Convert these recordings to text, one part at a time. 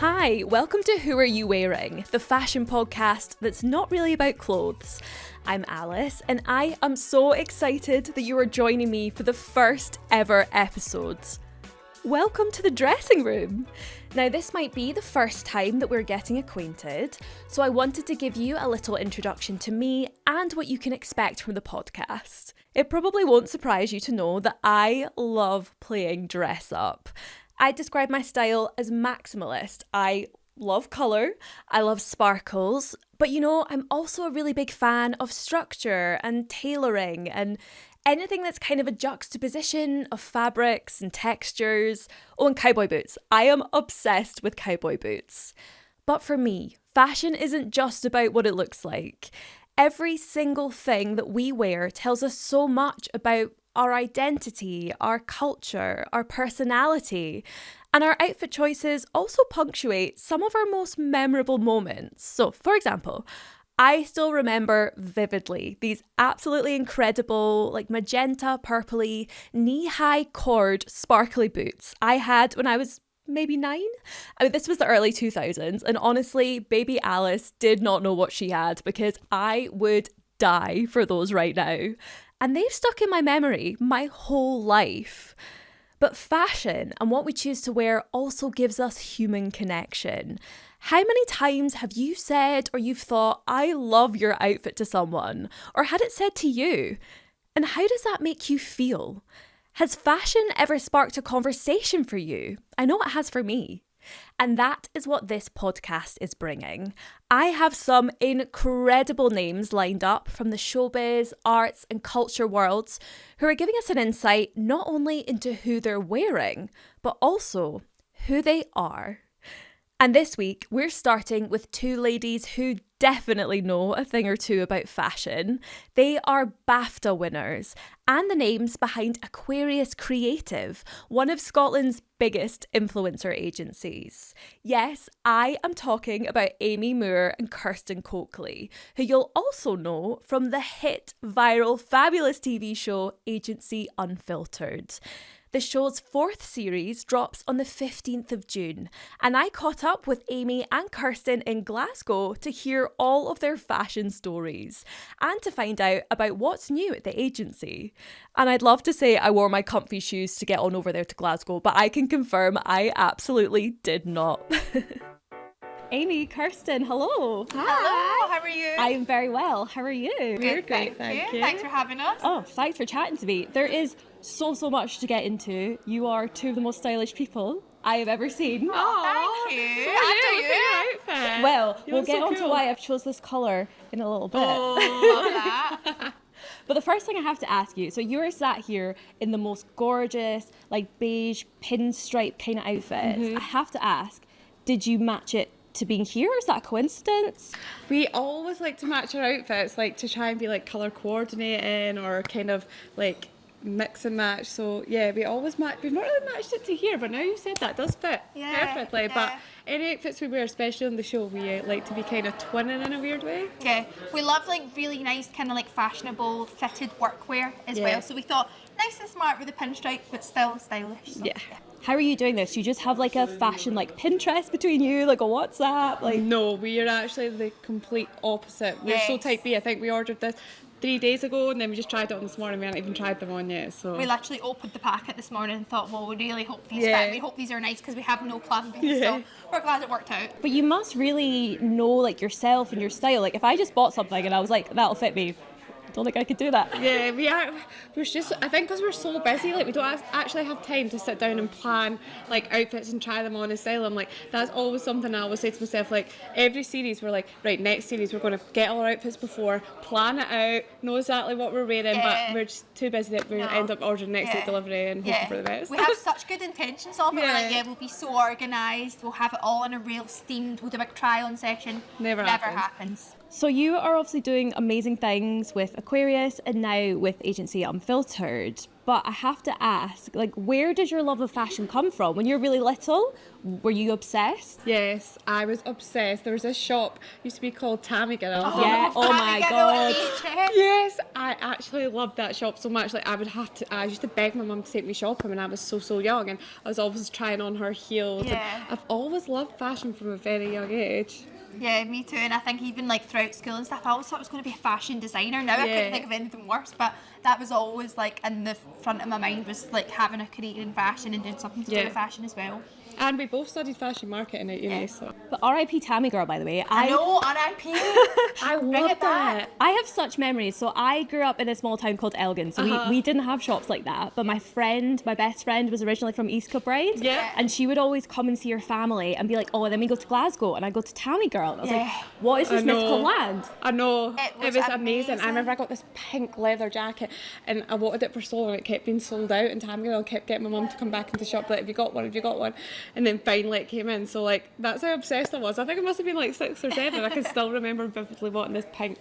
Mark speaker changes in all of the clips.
Speaker 1: Hi, welcome to Who Are You Wearing, the fashion podcast that's not really about clothes. I'm Alice, and I am so excited that you are joining me for the first ever episode. Welcome to the dressing room. Now, this might be the first time that we're getting acquainted, so I wanted to give you a little introduction to me and what you can expect from the podcast. It probably won't surprise you to know that I love playing dress up. I describe my style as maximalist. I love colour, I love sparkles, but I'm also a really big fan of structure and tailoring and anything that's kind of a juxtaposition of fabrics and textures. Oh, and cowboy boots. I am obsessed with cowboy boots. But for me, fashion isn't just about what it looks like. Every single thing that we wear tells us so much about our identity, our culture, our personality, and our outfit choices also punctuate some of our most memorable moments. So, for example, I still remember vividly these absolutely incredible, magenta, purpley, knee-high cord, sparkly boots I had when I was maybe 9. This was the early 2000s, and honestly, baby Alice did not know what she had because I would die for those right now. And they've stuck in my memory my whole life. But fashion and what we choose to wear also gives us human connection. How many times have you said or you've thought, I love your outfit to someone, or had it said to you? And how does that make you feel? Has fashion ever sparked a conversation for you? I know it has for me. And that is what this podcast is bringing. I have some incredible names lined up from the showbiz, arts and culture worlds who are giving us an insight not only into who they're wearing, but also who they are. And this week, we're starting with two ladies who definitely know a thing or two about fashion. They are BAFTA winners and the names behind Aquarius Creative, one of Scotland's biggest influencer agencies. Yes, I am talking about Amy Moore and Kirsten Coakley, who you'll also know from the hit, viral, fabulous TV show Agency Unfiltered. The show's 4th series drops on the 15th of June, and I caught up with Amy and Kirsten in Glasgow to hear all of their fashion stories and to find out about what's new at the agency. And I'd love to say I wore my comfy shoes to get on over there to Glasgow, but I can confirm I absolutely did not. Amy, Kirsten, hello.
Speaker 2: Hi. Hello, how are you?
Speaker 1: I am very well. How are you?
Speaker 2: We're great, thank you. Thanks for having us.
Speaker 1: Oh, thanks for chatting to me. There is so much to get into. You are two of the most stylish people I have ever seen.
Speaker 2: Oh, thank you.
Speaker 1: Look at your outfit. Well, we'll get on to why I've chose this colour in a little bit.
Speaker 2: Oh, love that.
Speaker 1: But the first thing I have to ask you, so you're sat here in the most gorgeous, beige pinstripe kind of outfits. Mm-hmm. I have to ask, did you match it to being here, or is that a coincidence?
Speaker 3: We always like to match our outfits, to try and be colour coordinating or kind of mix and match. So yeah, we always match. We've not really matched it to here, but now you've said that, it does fit perfectly. Yeah. But any outfits we wear, especially on the show, we like to be kind of twinning in a weird way.
Speaker 2: Yeah, we love really nice kind of fashionable fitted workwear as well. So we thought nice and smart with the pinstripe, but still stylish. So,
Speaker 1: yeah. How are you doing this? You just have a fashion Pinterest between you, a WhatsApp?
Speaker 3: No, we are actually the complete opposite. We're so type B. I think we ordered this 3 days ago and then we just tried it on this morning. We haven't even tried them on yet. So we
Speaker 2: literally opened the packet this morning and thought, well, we really hope these fit. We hope these are nice because we have no plan B. So we're glad it worked out.
Speaker 1: But you must really know yourself and your style. If I just bought something and I was that'll fit me, don't think I could do that.
Speaker 3: Yeah, we're just, I think because we're so busy, we don't actually have time to sit down and plan outfits and try them on and style them. That's always something I always say to myself. Every series we're right, next series we're going to get all our outfits before, plan it out, know exactly what we're wearing, but we're just too busy that we end up ordering next day delivery and hoping for the best.
Speaker 2: We have such good intentions of it. We're we'll be so organised, we'll have it all in a real steamed, we'll do a big try-on session.
Speaker 3: Never happens.
Speaker 1: So you are obviously doing amazing things with Aquarius and now with Agency Unfiltered. but I have to ask, like, where did your love of fashion come from? When you were really little, were you obsessed?
Speaker 3: Yes, I was obsessed. There was this shop used to be called Tammy Girl.
Speaker 1: Yeah, oh my God.
Speaker 3: Yes, I actually loved that shop so much. Like I used to beg my mum to take me shopping when I was so young, and I was always trying on her heels.
Speaker 2: Yeah.
Speaker 3: And I've always loved fashion from a very young age.
Speaker 2: Yeah, me too. And I think even like throughout school and stuff, I always thought I was going to be a fashion designer. Now I couldn't think of anything worse, but that was always like in the front of my mind, was like having a career in fashion and doing something to do with fashion as well.
Speaker 3: And we both studied fashion marketing at uni, so.
Speaker 1: But R.I.P. Tammy Girl, by the way.
Speaker 2: I know, R.I.P.
Speaker 3: I loved that.
Speaker 1: I have such memories. So I grew up in a small town called Elgin. So we didn't have shops like that. But my best friend was originally from East Kilbride.
Speaker 3: Yeah.
Speaker 1: And she would always come and see her family and be like, oh, and then we go to Glasgow and I go to Tammy Girl. And I was like, what is this mythical land?
Speaker 3: I know.
Speaker 2: It was
Speaker 3: amazing. I remember I got this pink leather jacket and I wanted it for so long. It kept being sold out, and Tammy Girl kept getting my mum to come back into the shop, like, have you got one? And then finally it came in. So like, that's how obsessed I was. I think it must have been like 6 or 7. I can still remember vividly wanting this pink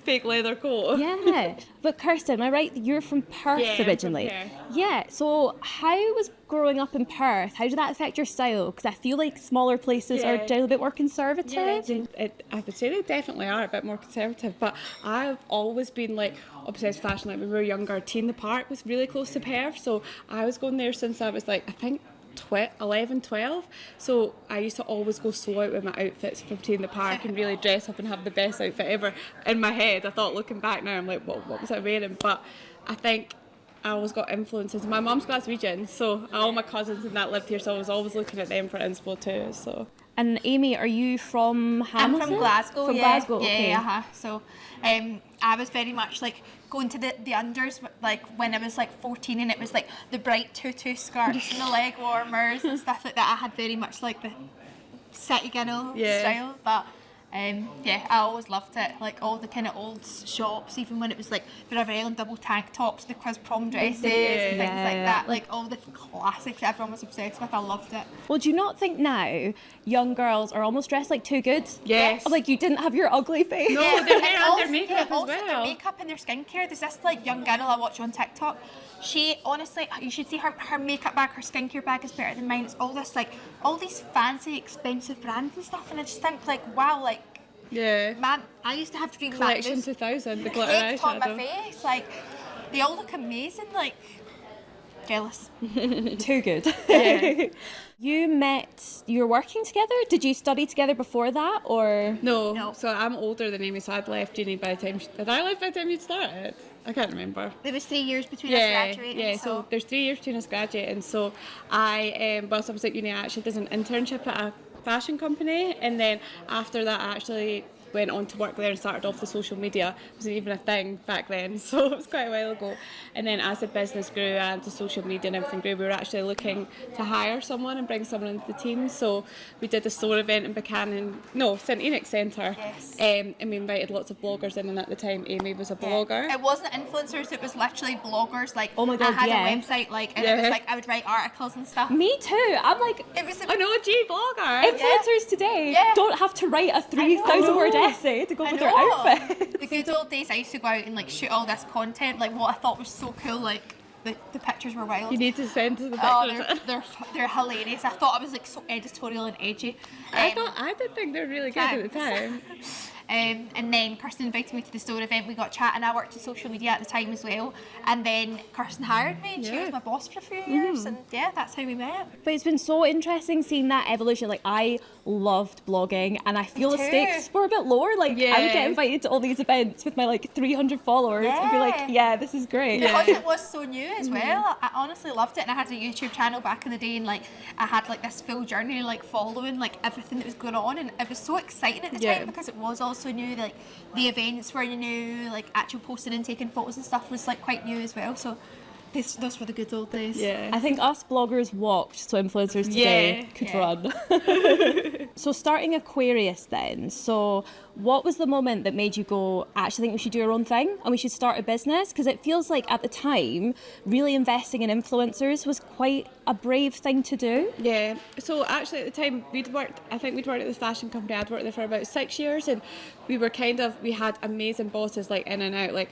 Speaker 3: fake leather coat.
Speaker 1: Yeah. But Kirsten, am I right? You're from Perth originally.
Speaker 3: From Perth.
Speaker 1: Yeah. So how was growing up in Perth? How did that affect your style? Because I feel like smaller places are generally a bit more conservative.
Speaker 3: I would say they definitely are a bit more conservative, but I've always been like obsessed with fashion. Like when we were younger, Tea in the Park was really close to Perth, so I was going there since I was like, I think 11, 12. So I used to always go so out with my outfits from Tea in the Park and really dress up and have the best outfit ever. In my head, I thought, looking back now, I'm like, what was I wearing? But I think I always got influences. My mum's Glaswegian, so all my cousins and that lived here, so I was always looking at them for inspo too. So.
Speaker 1: And Amy, are you from Hamilton?
Speaker 2: I'm from Glasgow.
Speaker 1: From Glasgow, okay.
Speaker 2: Yeah, So I was very much like going to the unders like when I was like 14, and it was like the bright tutu skirts and the leg warmers and stuff like that. I had very much like the city girl style, but I always loved it. Like all the kind of old shops, even when it was like Forever Island double tank tops, the quiz prom dresses, and things like that. Like all the classics everyone was obsessed with. I loved it.
Speaker 1: Well, do you not think now young girls are almost dressed like too good?
Speaker 3: Yes.
Speaker 1: Like you didn't have your ugly face.
Speaker 3: No, their hair and their makeup as well.
Speaker 2: Their makeup and their skincare. There's this like young girl I watch on TikTok. She honestly, you should see her makeup bag, her skincare bag is better than mine. It's all this like all these fancy, expensive brands and stuff, and I just think like, wow, like.
Speaker 3: Yeah.
Speaker 2: Man, I used to have to dream
Speaker 3: Collection 2000, the glitter eyeshadow.
Speaker 2: on my face, like they all look amazing. Like jealous.
Speaker 1: Too good.
Speaker 3: Yeah.
Speaker 1: You were working together? Did you study together before that, or?
Speaker 3: No. So I'm older than Amy, so I'd left uni by the time. Did I leave by the time you'd started? I can't remember.
Speaker 2: There was 3 years between us graduating.
Speaker 3: Yeah, so there's 3 years between us graduating. So I, whilst I was at uni, I actually did an internship at a fashion company, and then after that I actually went on to work there and started off the social media. It wasn't even a thing back then, so it was quite a while ago. And then as the business grew and the social media and everything grew, we were actually looking to hire someone and bring someone into the team. So we did a store event in St Enoch Centre.
Speaker 2: Yes.
Speaker 3: And we invited lots of bloggers in, and at the time Amy was a blogger.
Speaker 2: It wasn't influencers, it was literally bloggers. Like,
Speaker 1: oh my God,
Speaker 2: I had a website, like, and it was like I would write articles and stuff.
Speaker 1: Me too. I'm like,
Speaker 2: it was
Speaker 3: an OG blogger.
Speaker 1: Influencers today don't have to write a 3,000 word essay to go with their outfit.
Speaker 2: The good old days I used to go out and like shoot all this content, like what I thought was so cool, like the pictures were wild.
Speaker 3: You need to send us the pictures.
Speaker 2: Oh, they're hilarious. I thought I was like so editorial and edgy.
Speaker 3: I did think they were really good at the time.
Speaker 2: And then Kirsten invited me to the store event. We got chatting. I worked in social media at the time as well. And then Kirsten hired me, and she was my boss for a few years. And that's how we met.
Speaker 1: But it's been so interesting seeing that evolution. Like, I loved blogging, and I feel the stakes were a bit lower. Like, I would get invited to all these events with my like 300 followers and be like, yeah, this is great.
Speaker 2: Because it was so new as well. I honestly loved it. And I had a YouTube channel back in the day, and like I had like this full journey, like following like everything that was going on. And it was so exciting at the time because it was all so new. Like the events were new, like actual posting and taking photos and stuff was like quite new as well. So those were the good old days.
Speaker 1: Yeah. I think us bloggers walked, so influencers today could run. So starting Aquarius then, so what was the moment that made you go, I actually think we should do our own thing and we should start a business? Because it feels like at the time, really investing in influencers was quite a brave thing to do.
Speaker 3: Yeah, so actually at the time we'd worked at this fashion company. I'd worked there for about 6 years, and we had amazing bosses like in and out. Like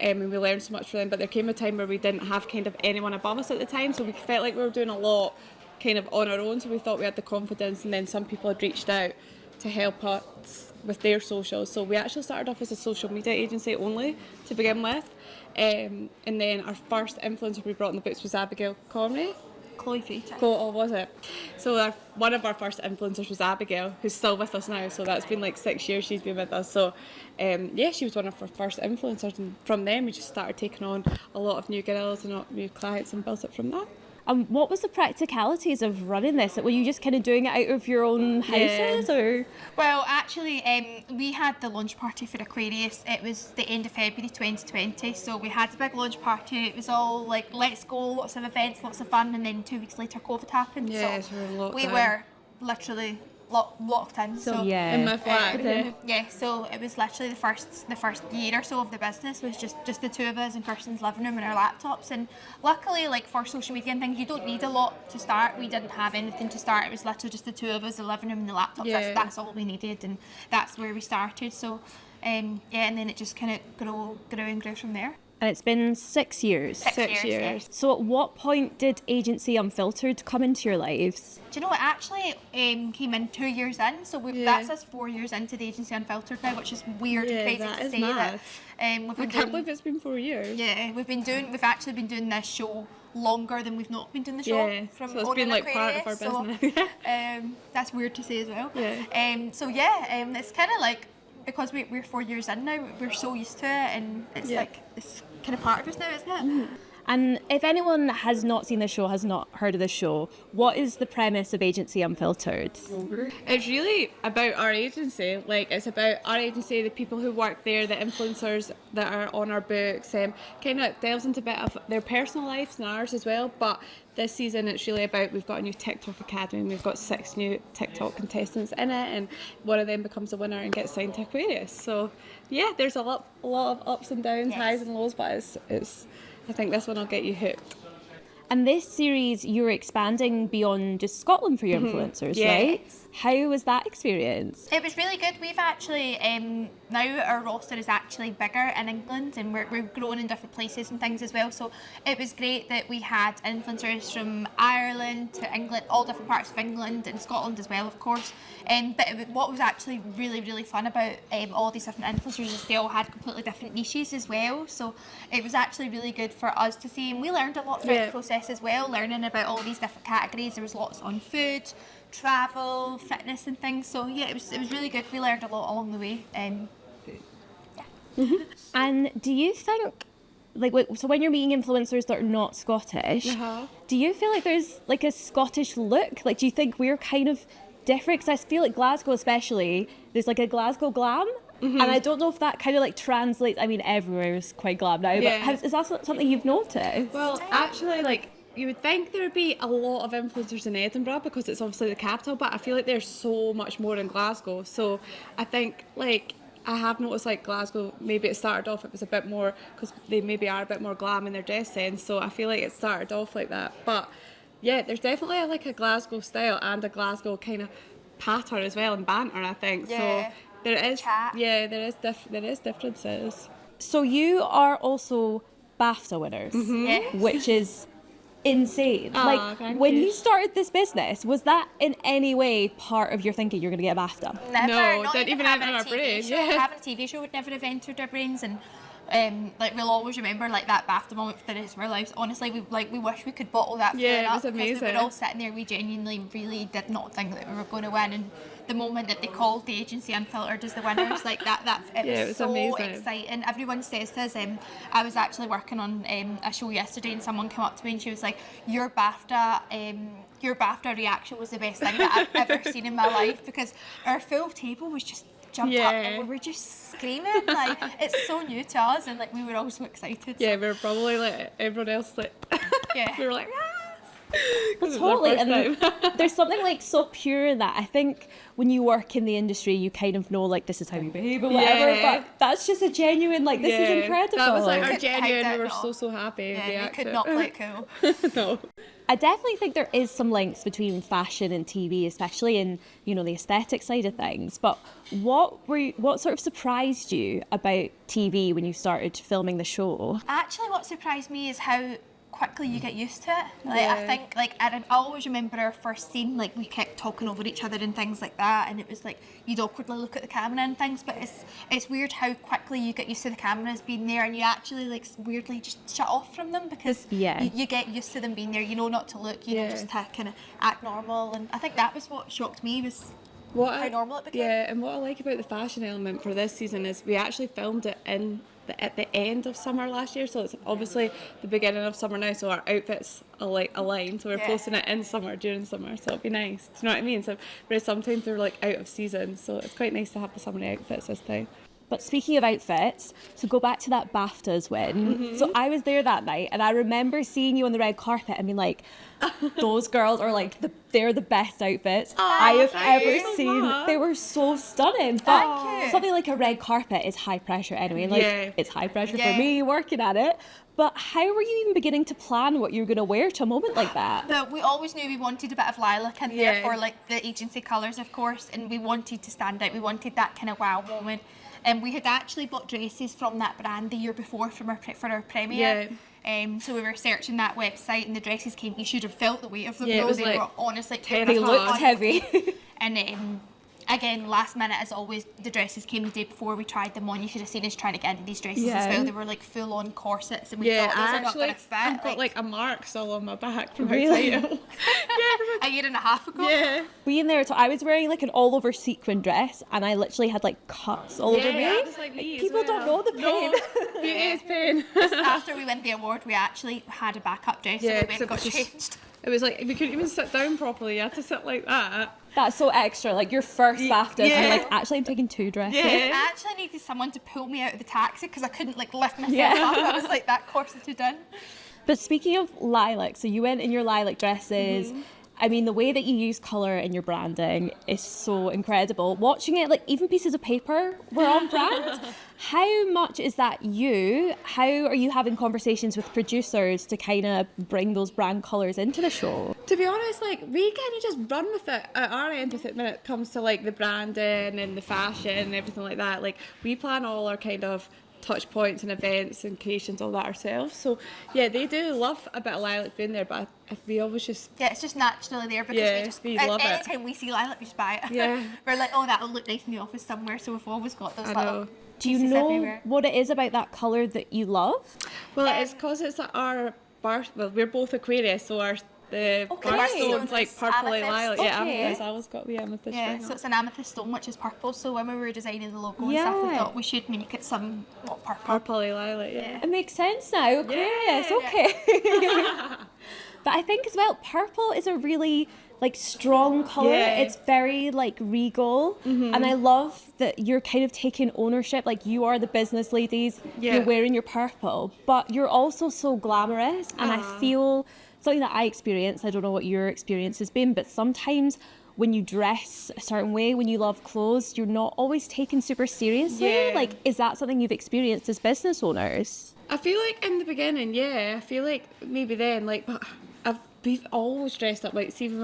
Speaker 3: and we learned so much from them, but there came a time where we didn't have kind of anyone above us at the time, so we felt like we were doing a lot kind of on our own, so we thought we had the confidence, and then some people had reached out to help us with their socials. So we actually started off as a social media agency only to begin with, and then our first influencer we brought in the books was Abigail Connery. Oh, was it? So one of our first influencers was Abigail, who's still with us now. So that's been like 6 years she's been with us. So she was one of our first influencers, and from then we just started taking on a lot of new girls and new clients and built it from that.
Speaker 1: What was the practicalities of running this? Were you just kind of doing it out of your own houses, or?
Speaker 2: Well, actually, we had the launch party for Aquarius. It was the end of February 2020, so we had a big launch party. It was all like, let's go, lots of events, lots of fun, and then 2 weeks later, COVID happened.
Speaker 3: Yes,
Speaker 2: so we were literally locked in. So
Speaker 1: yeah,
Speaker 3: in my flat.
Speaker 2: So it was literally the first year or so of the business was just the two of us in Kirsten's living room and our laptops. And luckily, like for social media and things, you don't need a lot to start. We didn't have anything to start. It was literally just the two of us, the living room and the laptops.
Speaker 3: Yeah.
Speaker 2: That's all we needed, and that's where we started. So and then it just kind of grew from there.
Speaker 1: And it's been 6 years.
Speaker 2: 6 years. Yeah.
Speaker 1: So at what point did agency Unfiltered come into your lives?
Speaker 2: Do you know, it actually came in 2 years in, so that's us 4 years into the agency Unfiltered now, which is weird and crazy to say
Speaker 3: mad.
Speaker 2: that.
Speaker 3: I can't believe it's been 4 years.
Speaker 2: Yeah, we've actually been doing this show longer than we've not been doing the show.
Speaker 3: Yeah,
Speaker 2: From
Speaker 3: so it's been like part of our business.
Speaker 2: That's weird to say as well.
Speaker 3: Yeah.
Speaker 2: It's kind of like, because we're 4 years in now, we're so used to it, and it's like it's kind of part of us now, isn't it?
Speaker 1: And if anyone has not seen the show, has not heard of the show, what is the premise of Agency Unfiltered?
Speaker 3: It's really about our agency. Like, it's about our agency, the people who work there, the influencers that are on our books, kind of delves into a bit of their personal lives and ours as well. But this season it's really about, we've got a new TikTok academy, and we've got 6 new TikTok contestants in it, and one of them becomes a winner and gets signed to Aquarius. So yeah, there's a lot of ups and downs, highs and lows, but it's I think this one will get you hooked.
Speaker 1: And this series, you're expanding beyond just Scotland for your influencers, right? How was that experience?
Speaker 2: It was really good. We've actually, now our roster is actually bigger in England, and we're growing in different places and things as well. So it was great that we had influencers from Ireland to England, all different parts of England, and Scotland as well, of course. What was actually really, really fun about all these different influencers is they all had completely different niches as well. So it was actually really good for us to see, and we learned a lot throughout the process as well, learning about all these different categories. There was lots on food, travel, fitness and things. So yeah, it was really good. We learned a lot along the way.
Speaker 1: And do you think, so when you're meeting influencers that are not Scottish, do you feel like there's like a Scottish look? Like, do you think we're kind of different? Because I feel like Glasgow especially, there's like a Glasgow glam. And I don't know if that kind of like translates. I mean, everywhere is quite glam now, but is that something you've noticed?
Speaker 3: Well, actually, like, you would think there would be a lot of influencers in Edinburgh because it's obviously the capital, but I feel like there's so much more in Glasgow. So I think, like, I have noticed, like, Glasgow, maybe it started off, it was a bit more, because they maybe are a bit more glam in their dress sense, so I feel like it started off like that. But yeah, there's definitely like a Glasgow style and a Glasgow kind of patter as well, and banter, I think.
Speaker 2: Yeah.
Speaker 3: So there is,
Speaker 2: Chat.
Speaker 3: there is differences.
Speaker 1: So you are also BAFTA winners,
Speaker 2: Yes.
Speaker 1: which is insane. Like,
Speaker 3: thank
Speaker 1: when
Speaker 3: you.
Speaker 1: you started this business, was that in any way part of your thinking you're going to get a BAFTA?
Speaker 2: Never,
Speaker 3: No,
Speaker 2: not
Speaker 3: didn't even
Speaker 2: having
Speaker 3: enter
Speaker 2: a
Speaker 3: our
Speaker 2: TV
Speaker 3: brain,
Speaker 2: show.
Speaker 3: yeah.
Speaker 2: Having a TV show would never have entered our brains, and like we'll always remember like that BAFTA moment for the rest of our lives. Honestly, we wish we could bottle that
Speaker 3: Yeah,
Speaker 2: feeling
Speaker 3: it
Speaker 2: up,
Speaker 3: was
Speaker 2: because we
Speaker 3: amazing.
Speaker 2: were all sitting there. We genuinely really did not think that we were going to win, and the moment that they called the agency Unfiltered as the winners, like it was so
Speaker 3: amazing.
Speaker 2: exciting. Everyone says this. I was actually working on a show yesterday, and someone came up to me and she was like, your BAFTA reaction was the best thing that I've ever seen in my life, because our full table was just jumped up and we were just screaming. Like, it's so new to us, and like we were all so excited.
Speaker 3: Yeah, we were probably like everyone else, like
Speaker 2: Yeah.
Speaker 3: we were like,
Speaker 1: Well, totally, and there's something like so pure in that. I think when you work in the industry, you kind of know like this is how you behave or whatever. But that's just a genuine like this is incredible.
Speaker 3: That was like our
Speaker 2: Couldn't
Speaker 3: genuine.
Speaker 2: hide
Speaker 3: We were
Speaker 2: it,
Speaker 3: so happy.
Speaker 2: Yeah, we could not play it cool.
Speaker 3: No.
Speaker 1: I definitely think there is some links between fashion and TV, especially in, you know, the aesthetic side of things. But what sort of surprised you about TV when you started filming the show?
Speaker 2: Actually, what surprised me is how quickly you get used to it. Like I think, like I always remember our first scene, like we kept talking over each other and things like that, and it was like you'd awkwardly look at the camera and things. But it's weird how quickly you get used to the cameras being there, and you actually like weirdly just shut off from them because you get used to them being there. You know not to look, you know, just to kind of act normal. And I think that was what shocked me was how normal it became.
Speaker 3: Yeah, and what I like about the fashion element for this season is we actually filmed it at the end of summer last year, so it's obviously the beginning of summer now, so our outfits are like aligned, so we're posting it in summer, during summer, so it'll be nice. Do you know what I mean? So whereas sometimes they're like out of season, so it's quite nice to have the summer outfits this time.
Speaker 1: But speaking of outfits, so go back to that BAFTAs win. Mm-hmm. So I was there that night and I remember seeing you on the red carpet and being like, those girls are like, they're the best outfits I have ever seen. They were so stunning. But something like a red carpet is high pressure anyway. Like it's high pressure for me working at it. But how were you even beginning to plan what you were going to wear to a moment like that?
Speaker 2: We always knew we wanted a bit of lilac in there for like the agency colours, of course, and we wanted to stand out. We wanted that kind of wow moment. And we had actually bought dresses from that brand the year before for our premiere. So we were searching that website and the dresses came. You should have felt the weight of them.
Speaker 3: It was
Speaker 2: they
Speaker 3: like
Speaker 2: were honestly
Speaker 1: they looked heavy.
Speaker 2: And again, last minute as always, the dresses came the day before we tried them on. You should have seen us trying to get into these dresses as well. They were like full on corsets and we thought those are not going to fit.
Speaker 3: I've got like a mark still on my back from
Speaker 1: really?
Speaker 2: A year and a half ago.
Speaker 3: Yeah.
Speaker 1: Being there, so I was wearing like an all over sequin dress and I literally had like cuts all over me.
Speaker 3: Like
Speaker 1: people don't know the pain.
Speaker 3: Beauty is pain.
Speaker 2: Just after we won the award, we actually had a backup dress and we went and got changed.
Speaker 3: It was like we couldn't even sit down properly. You had to sit like that.
Speaker 1: That's so extra. Like your first BAFTAs, and like actually I'm taking 2 dresses.
Speaker 2: I actually needed someone to pull me out of the taxi because I couldn't like lift myself up. I was like that corseted in.
Speaker 1: But speaking of lilac, so you went in your lilac dresses. I mean, the way that you use colour in your branding is so incredible. Watching it, like even pieces of paper were on brand. How much is that you? How are you having conversations with producers to kind of bring those brand colours into the show?
Speaker 3: To be honest, like we kind of just run with it at our end with it when it comes to like the branding and the fashion and everything like that. Like we plan all our kind of touch points and events and creations, all that ourselves. So yeah, they do love a bit of lilac being there, but we always just
Speaker 2: it's just naturally there because
Speaker 3: we love it.
Speaker 2: Anytime we see lilac, we just buy it. We're like, oh, that'll look nice in the office somewhere. So we've always got those little.
Speaker 1: Do you know
Speaker 2: everywhere.
Speaker 1: what it is about that colour that you love?
Speaker 3: Well, it's because it's our bar. Well, we're both Aquarius, so the birthstone's like purpley lilac. Amethyst. I always got the amethyst.
Speaker 2: So it's an amethyst stone, which is purple. So when we were designing the logo and stuff, we thought we should make it somewhat purple.
Speaker 3: Purpley lilac.
Speaker 1: It makes sense now. Aquarius, okay. But I think as well, purple is a really like strong colour. It's very like regal, and I love that you're kind of taking ownership. Like you are the business ladies. You're wearing your purple, but you're also so glamorous, and I feel something that I experience. I don't know what your experience has been, but sometimes when you dress a certain way, when you love clothes, you're not always taken super seriously. Like, is that something you've experienced as business owners?
Speaker 3: I feel like in the beginning, I feel like maybe then, like, but we've always dressed up. Like, see, when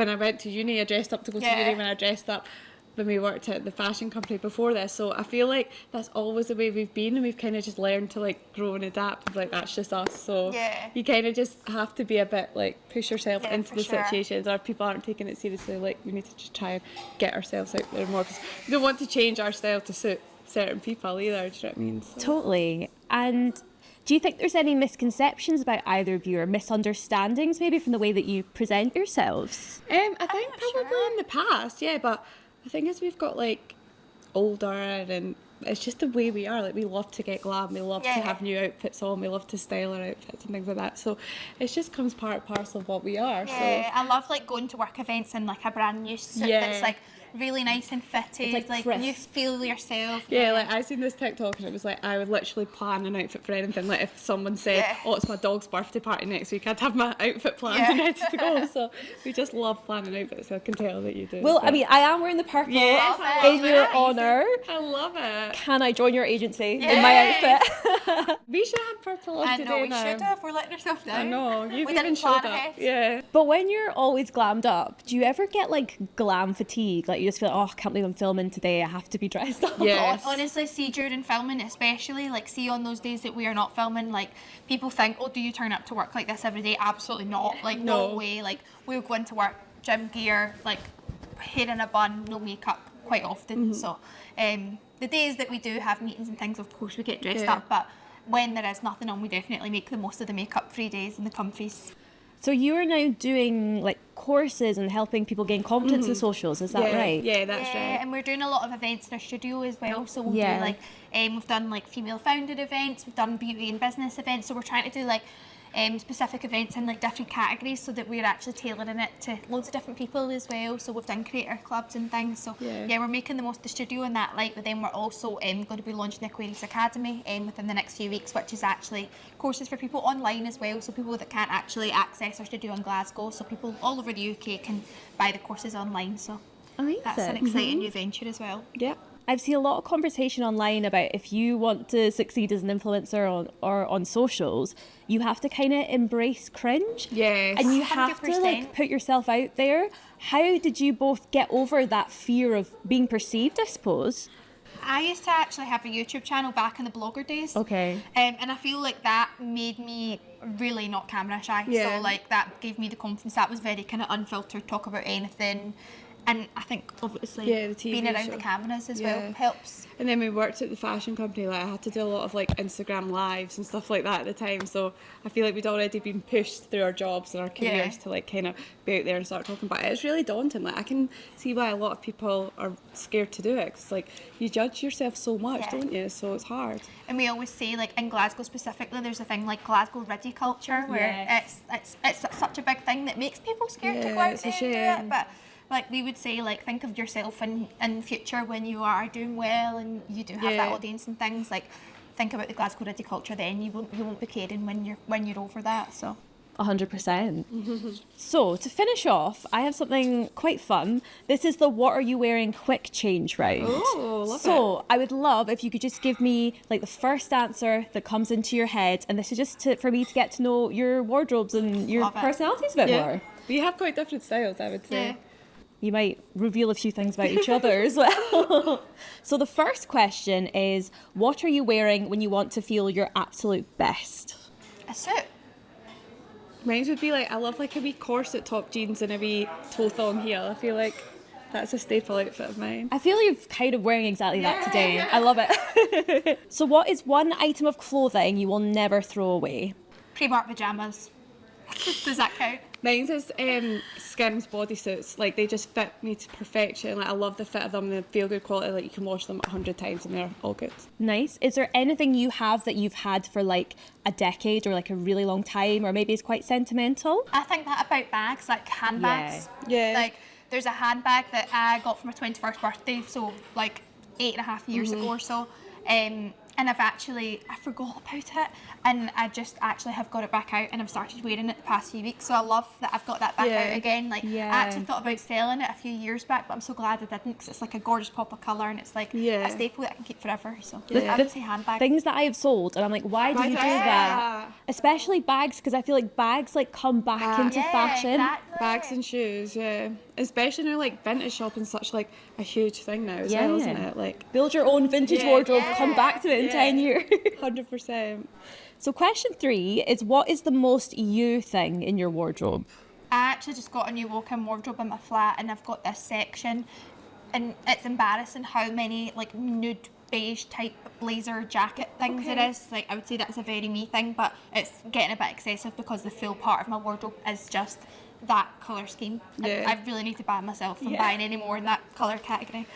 Speaker 3: I went to uni, I dressed up to go to uni. When I dressed up when we worked at the fashion company before this, so I feel like that's always the way we've been, and we've kind of just learned to like grow and adapt. Like that's just us. So you kind of just have to be a bit like push yourself into the situations, or if people aren't taking it seriously, like we need to just try and get ourselves out there more, because we don't want to change our style to suit certain people either. Do you know what I mean? So.
Speaker 1: Totally. And do you think there's any misconceptions about either of you, or misunderstandings maybe from the way that you present yourselves?
Speaker 3: I think probably in the past, but the thing is we've got like older, and it's just the way we are. Like we love to get glam, we love to have new outfits on, we love to style our outfits and things like that. So it just comes part and parcel of what we are.
Speaker 2: I love like going to work events in like a brand new suit that's like really nice and fitted, like you feel yourself.
Speaker 3: Yeah, like I seen this TikTok and it was like I would literally plan an outfit for anything. Like if someone said, oh, it's my dog's birthday party next week, I'd have my outfit planned and ready to go. So we just love planning outfits, so I can tell that you do.
Speaker 1: Well, I mean, I am wearing the purple in your honour.
Speaker 3: I love it.
Speaker 1: Can I join your agency in my outfit?
Speaker 3: We should have purple on today.
Speaker 2: I know, we
Speaker 3: now.
Speaker 2: should have. We're letting ourselves down.
Speaker 3: I know, you've
Speaker 2: we
Speaker 3: even
Speaker 2: didn't
Speaker 3: showed
Speaker 2: plan
Speaker 3: up.
Speaker 2: ahead.
Speaker 3: Yeah.
Speaker 1: But when you're always glammed up, do you ever get like glam fatigue? Like you just feel like, oh, I can't believe I'm filming today, I have to be dressed up.
Speaker 3: Yes.
Speaker 2: Honestly, see, during filming especially, like see on those days that we are not filming, like people think, oh, do you turn up to work like this every day? Absolutely not. Like no way. Like we'll go into work, gym gear, like hair in a bun, no makeup quite often. So the days that we do have meetings and things, of course we get dressed up, but when there is nothing on, we definitely make the most of the makeup-free days and the comfies.
Speaker 1: So you are now doing like courses and helping people gain confidence in socials, is that right?
Speaker 3: Yeah, that's right.
Speaker 2: And we're doing a lot of events in our studio as well. So we'll do like, we've done like female founded events, we've done beauty and business events. So we're trying to do like specific events in like different categories so that we're actually tailoring it to loads of different people as well. So we've done creator clubs and things. So yeah, we're making the most of the studio in that light. But then we're also going to be launching the Aquarius Academy within the next few weeks, which is actually courses for people online as well. So people that can't actually access our studio in Glasgow. So people all over the UK can buy the courses online. So that's an exciting new venture as well.
Speaker 1: Yeah. I've seen a lot of conversation online about if you want to succeed as an influencer on socials, you have to kind of embrace cringe.
Speaker 3: Yes.
Speaker 1: And you have
Speaker 2: 100%.
Speaker 1: to like put yourself out there. How did you both get over that fear of being perceived, I suppose?
Speaker 2: I used to actually have a YouTube channel back in the blogger days.
Speaker 1: Okay.
Speaker 2: And I feel like that made me really not camera shy.
Speaker 3: Yeah.
Speaker 2: So like that gave me the confidence. That was very kind of unfiltered, talk about anything. And I think obviously
Speaker 3: the TV
Speaker 2: being around
Speaker 3: show.
Speaker 2: the cameras as well helps.
Speaker 3: And then we worked at the fashion company, like I had to do a lot of like Instagram lives and stuff like that at the time. So I feel like we'd already been pushed through our jobs and our careers to like kind of be out there and start talking about it. It's really daunting. Like I can see why a lot of people are scared to do it because like you judge yourself so much, don't you? So it's hard.
Speaker 2: And we always say like in Glasgow specifically, there's a thing like Glasgow riddy culture where it's such a big thing that makes people scared to go out there and do it. But like we would say, like think of yourself in future when you are doing well and you do have that audience and things. Like think about the Glasgow riddy culture. Then you won't be caring when you're over that. So
Speaker 1: 100%. So to finish off, I have something quite fun. This is the what are you wearing quick change round.
Speaker 3: Oh, love it.
Speaker 1: So I would love if you could just give me like the first answer that comes into your head, and this is just for me to get to know your wardrobes and your personalities a bit more.
Speaker 3: We have quite different styles, I would say.
Speaker 1: You might reveal a few things about each other as well. So the first question is, what are you wearing when you want to feel your absolute best?
Speaker 2: a suit.
Speaker 3: Mine would be like, I love like a wee corset top jeans and a wee toe thong heel. I feel like that's a staple outfit of mine.
Speaker 1: I feel you're kind of wearing exactly that today. I love it. So what is one item of clothing you will never throw away?
Speaker 2: Primark pyjamas. Does that count?
Speaker 3: Mine is Skims bodysuits. Like they just fit me to perfection. Like I love the fit of them. They feel good quality. Like you can wash them 100 times and they're all good.
Speaker 1: Nice. Is there anything you have that you've had for like a decade or like a really long time, or maybe it's quite sentimental?
Speaker 2: I think that about bags, like handbags.
Speaker 3: Yeah.
Speaker 2: Like there's a handbag that I got for my 21st birthday, so like 8.5 years ago or so. And I forgot about it, and I just actually have got it back out and I've started wearing it the past few weeks, so I love that I've got that back out again. Like I actually thought about selling it a few years back, but I'm so glad I didn't, because it's like a gorgeous pop of colour and it's like a staple that I can keep forever. So I would say handbag.
Speaker 1: Things that I have sold and I'm like, why do you do that? Especially bags, because I feel like bags like come back into fashion.
Speaker 2: Exactly.
Speaker 3: Bags and shoes, especially now like vintage shopping's such like a huge thing now as well, isn't it? Like
Speaker 1: build your own vintage wardrobe, come back to it in 10 years.
Speaker 3: 100%.
Speaker 1: So question 3 is, what is the most you thing in your wardrobe?
Speaker 2: I actually just got a new walk-in wardrobe in my flat, and I've got this section, and it's embarrassing how many like nude beige type blazer jacket things it is. Like I would say that's a very me thing, but it's getting a bit excessive because the full part of my wardrobe is just that colour scheme. I really need to ban myself from buying any more in that colour category.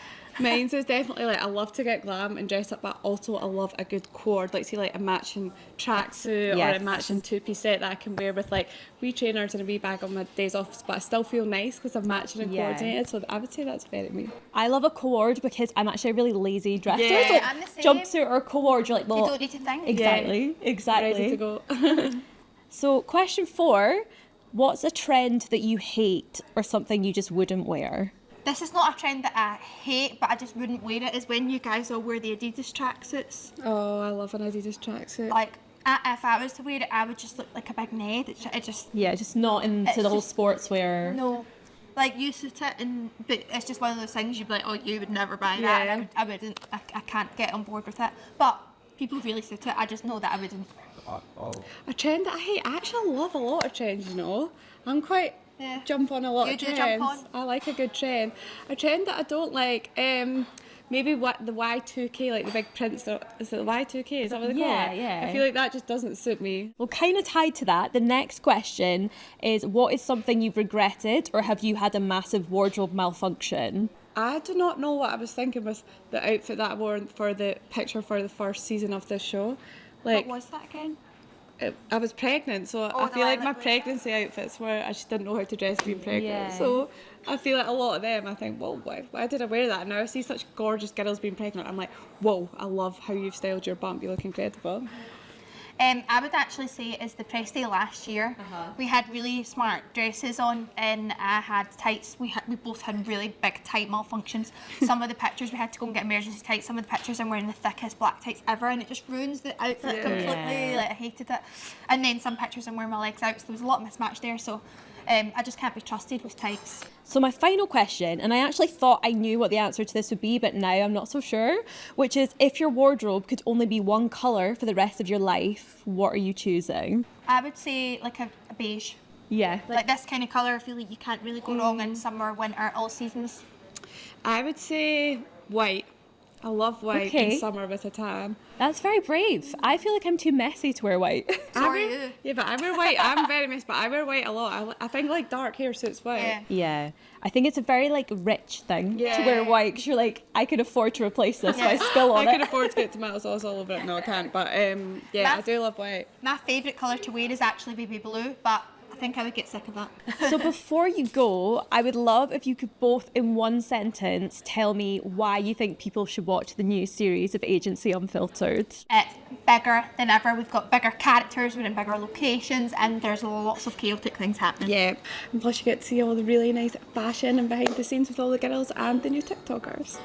Speaker 3: Mine's is definitely like I love to get glam and dress up, but also I love a good cord, like see like a matching tracksuit or a matching two-piece set that I can wear with like wee trainers and a wee bag on my days off, but I still feel nice because I'm matching and coordinated. So I would say that's very me.
Speaker 1: I love a cord because I'm actually a really lazy dresser.
Speaker 2: Yeah,
Speaker 1: so like,
Speaker 2: I'm the same.
Speaker 1: jumpsuit or cord, you're like, well,
Speaker 2: You don't need to think.
Speaker 1: exactly.
Speaker 3: Ready to go.
Speaker 1: So question 4, what's a trend that you hate or something you just wouldn't wear?
Speaker 2: This is not a trend that I hate, but I just wouldn't wear it, is when you guys all wear the Adidas tracksuits.
Speaker 3: Oh, I love an Adidas tracksuit.
Speaker 2: Like, if I was to wear it, I would just look like a big Ned. It just...
Speaker 1: Yeah, just not into the whole sportswear.
Speaker 2: No. Like, you suit it, but it's just one of those things you'd be like, oh, you would never buy that.
Speaker 3: Yeah.
Speaker 2: And I wouldn't. I can't get on board with it. But people really suit it. I just know that I wouldn't.
Speaker 3: A trend that I hate. I actually love a lot of trends, you know. I'm quite jump on a lot
Speaker 2: You
Speaker 3: of
Speaker 2: do
Speaker 3: trends.
Speaker 2: jump on?
Speaker 3: I like a good trend. A trend that I don't like, maybe what the Y2K, like the big prints. Is it the Y2K? Is that what they call it?
Speaker 1: Yeah.
Speaker 3: I feel like that just doesn't suit me.
Speaker 1: Well, kind of tied to that, the next question is, what is something you've regretted or have you had a massive wardrobe malfunction?
Speaker 3: I do not know what I was thinking with the outfit that I wore for the picture for the first season of this show. Like,
Speaker 2: What was that again?
Speaker 3: I was pregnant, so I
Speaker 2: the
Speaker 3: feel like my
Speaker 2: lilac one.
Speaker 3: pregnancy outfits were, I just didn't know how to dress being pregnant.
Speaker 1: Yeah.
Speaker 3: So I feel like a lot of them, I think, well, why did I wear that? And now I see such gorgeous girls being pregnant. I'm like, whoa, I love how you've styled your bump. You look incredible.
Speaker 2: I would actually say it is the press day last year. We had really smart dresses on, and I had tights. We both had really big tight malfunctions. Some of the pictures we had to go and get emergency tights. Some of the pictures I'm wearing the thickest black tights ever, and it just ruins the outfit completely.
Speaker 1: Yeah.
Speaker 2: Like, I hated it. And then some pictures I'm wearing my legs out, so there was a lot of mismatch there. So I just can't be trusted with tights.
Speaker 1: So my final question, and I actually thought I knew what the answer to this would be, but now I'm not so sure, which is, if your wardrobe could only be one colour for the rest of your life, what are you choosing?
Speaker 2: I would say like a beige.
Speaker 1: Yeah.
Speaker 2: Like this kind of colour, I feel like you can't really go wrong in summer, winter, all seasons.
Speaker 3: I would say white. I love white
Speaker 1: Okay.
Speaker 3: in summer with a tan.
Speaker 1: That's very brave. I feel like I'm too messy to wear white.
Speaker 2: So are you.
Speaker 3: Yeah, but I wear white. I'm very messy, but I wear white a lot. I think like dark hair suits white.
Speaker 2: Yeah.
Speaker 1: Yeah. I think it's a very like rich thing to
Speaker 3: Yeah.
Speaker 1: wear white, because you're like, I could afford to replace this if I spill on
Speaker 3: I
Speaker 1: it.
Speaker 3: can afford to get tomato sauce all over it. No, I can't. But yeah, I do love white.
Speaker 2: My favourite colour to wear is actually baby blue, but I think I would get sick of that.
Speaker 1: So before you go, I would love if you could both in one sentence tell me why you think people should watch the new series of Agency Unfiltered.
Speaker 2: It's bigger than ever. We've got bigger characters, we're in bigger locations, and there's lots of chaotic things happening.
Speaker 3: Yeah, and plus you get to see all the really nice fashion and behind the scenes with all the girls and the new TikTokers.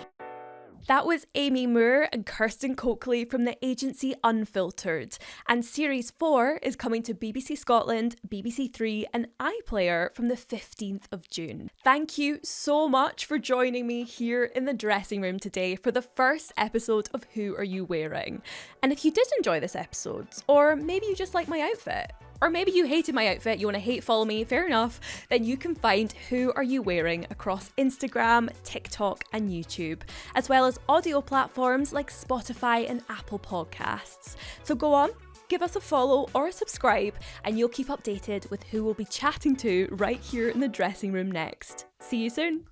Speaker 1: That was Amy Moore and Kirsten Coakley from the agency Unfiltered. And Series 4 is coming to BBC Scotland, BBC 3 and iPlayer from the 15th of June. Thank you so much for joining me here in the dressing room today for the first episode of Who Are You Wearing? And if you did enjoy this episode, or maybe you just like my outfit, or maybe you hated my outfit, you want to hate follow me, fair enough, then you can find Who Are You Wearing across Instagram, TikTok and YouTube, as well as audio platforms like Spotify and Apple Podcasts. So go on, give us a follow or a subscribe and you'll keep updated with who we'll be chatting to right here in the dressing room next. See you soon.